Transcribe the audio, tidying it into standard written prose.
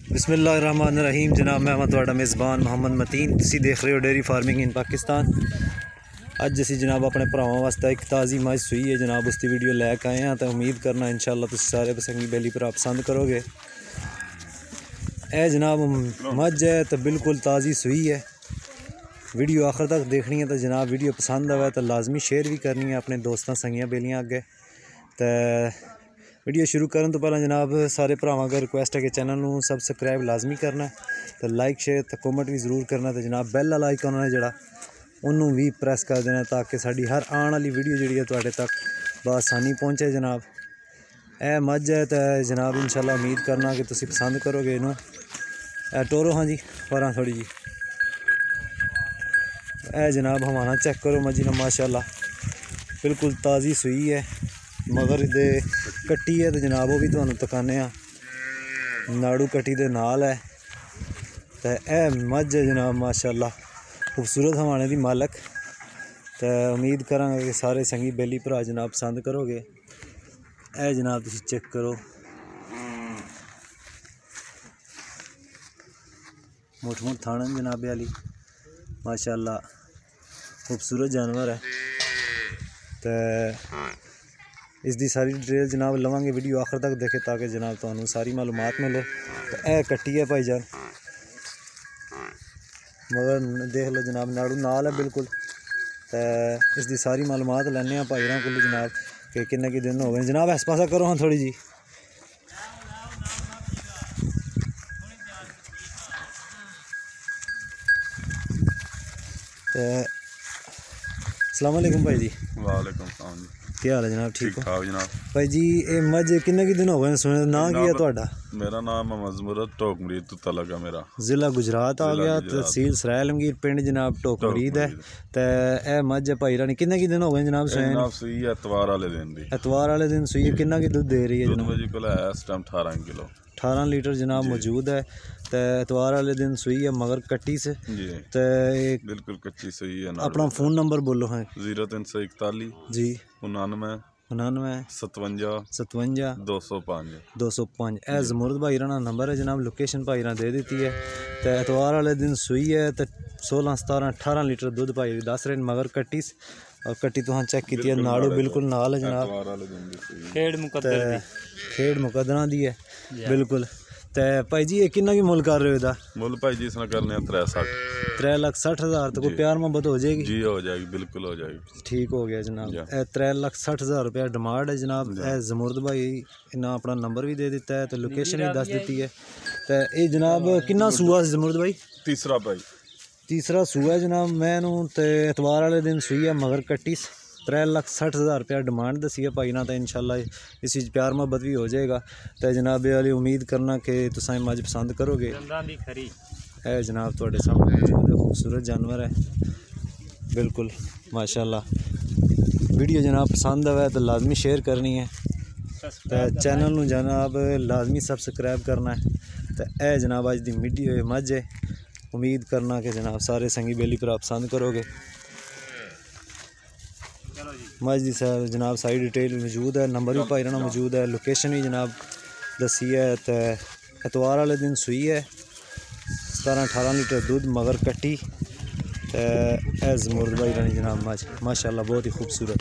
बिस्मिल्लाहिर्रहमानिर्रहीम। जनाब मैं तुहाडा मेज़बान मोहम्मद मतीन, तुसीं देख रहे हो डेयरी फार्मिंग इन पाकिस्तान। अज असीं जनाब अपने भरावां वास्ते एक ताज़ी मझ सूई है जनाब, उसकी वीडियो लैके आए हैं। तो उम्मीद करना इंशाअल्लाह तुसीं सारे पसंगी बेली भरा पसंद करोगे। ए जनाब मझ है तो बिल्कुल ताज़ी सूई है। वीडियो आखिर तक देखनी है तो जनाब वीडियो पसंद आवे तो लाजमी शेयर भी करनी है अपने दोस्तों संगियां बेलियां अगे। तो वीडियो शुरू करने तो पहले जनाब सारे भरावां अगर रिक्वेस्ट है कि चैनल में सबसक्राइब लाजमी करना है, तो लाइक शेयर तो कमेंट भी जरूर करना। तो जनाब बैल वाला आइकन है जोड़ा उन्होंने भी प्रेस कर देना ताकि साड़ी हर आने वाली वीडियो जी है तुहाडे तक बआसानी पहुँचे। जनाब ए मझ है तो जनाब इंशाल्लाह उम्मीद करना कि तुसीं पसंद करोगे इनू। टोरो हाँ जी पर थोड़ी जी ए जनाब हमारा चेक करो मजी ना माशाल्लाह बिल्कुल ताज़ी सूई है, मगर दे कट्टी है तो जनाब वो भी तुहानू तकाने नाड़ू कट्टी दे नाल है। तो ए मझ है जनाब माशाल्लाह खूबसूरत हवाने दी मालक। तो उम्मीद करांगा कि सारे संगी बेली भरा जनाब पसंद करोगे। ए जनाब तुसीं चेक करो मुठ मुठ थानन जनाबे वाली माशाल्लाह खूबसूरत जानवर है। तो इसकी सारी डिटेल जनाब लवांगे, वीडियो आखिर तक देखे ताकि जनाब तुहानू सारी मालूमात मिले। तो ए कट्टी है भाईजान, मगर देख लो जनाब नाड़ू नाल है बिल्कुल। तो इसकी सारी मालूमात लैने भाईरां को जनाब कि किन्ने कि दिन हो गए। जनाब इस पासा करो हाँ थोड़ी जी। तो अस्सलाम वालेकुम भाई जी। वालेकुम सलाम। क्या हाल है जनाब? ठीक हो ठाक जनाब। भाई जी ये मझ किन्ने कि दिन हो गए सुने ना की है तुहाडा? मेरा नाम मोहम्मद ज़मुरद टोकमरीद तो तलक है मेरा। जिला गुजरात आ गया, तहसील सरायलमगीर, पिंड जनाब टोकमरीद है। तो ए मझ भाई रानी किन्ने कि दिन हो गए जनाब सुने? जनाब सूई है एतवार वाले दिन दी। एतवार वाले दिन सूई है। किन्ना की दुध दे रही है जनाब? जी को है इस टाइम 18 किलो 18 लीटर जनाब मौजूद है। तो एतवार वाले दिन सूई है मगर कट्टी से जी। तो बिल्कुल कच्ची सूई है। अपना फ़ोन नंबर बोलो है। 0341 जी 99 99 57 57 205 205। ए ज़मुरद भाई राना नंबर है जनाब, लोकेशन भाई राना दे दी है। तो एतवार वाले दिन सूई है तो 16 17 18 लीटर दुध भाई दस रहे मगर कट्टी और कट्टी तुहां चेक की है नाड़ू बिल्कुल नाल है जनाब। खेड़ मुकदरा दी है बिल्कुल। तो भाई जी ये किन्ना की मुल कर रहे हो इहदा? मुल भाई जी इसने करने 3,60,000। तो कोई प्यार मोहब्बत हो जाएगी? जी हो जाएगी, बिल्कुल हो जाएगी। ठीक हो गया जनाब। 3,60,000 रुपया डिमांड है जनाब। ज़मुरद भाई इन्हें अपना नंबर भी दे दिता है तो लोकेशन भी दस दी है। तो ये जनाब किन्ना सूआ ज़मुरद भाई? तीसरा भाई तीसरा सूआ है जनाब। मैनू तो एतवार वाले दिन सूई है मगर कट्टी 3,60,000 रुपया डिमांड दसी है भाई ना। तो इंशाल्लाह इस प्यार मोहब्बत भी हो जाएगा। तो जनाब वाली उम्मीद करना कि तुसां मझ पसंद करोगे। है जनाब थोड़े सामने मौजूद है, खूबसूरत जानवर है बिल्कुल माशाल्लाह। वीडियो जनाब पसंद आवे तो लाजमी शेयर करनी है। तो चैनल में जनाब लाजमी सबसक्राइब करना है। तो ए जनाब अज दी वीडियो मझ है, उम्मीद करना कि जनाब सारे संगी बेली भरा पसंद करोगे। मझ दी जनाब सारी डिटेल मौजूद है, नंबर भी भाई रहना मौजूद है, लोकेशन भी जनाब दसी है। तो एतवार वाले दिन सूई है 17-18 लीटर दूध मगर कट्टी। ज़मुरद भाई रानी जनाब मझ माशाल्लाह बहुत ही खूबसूरत।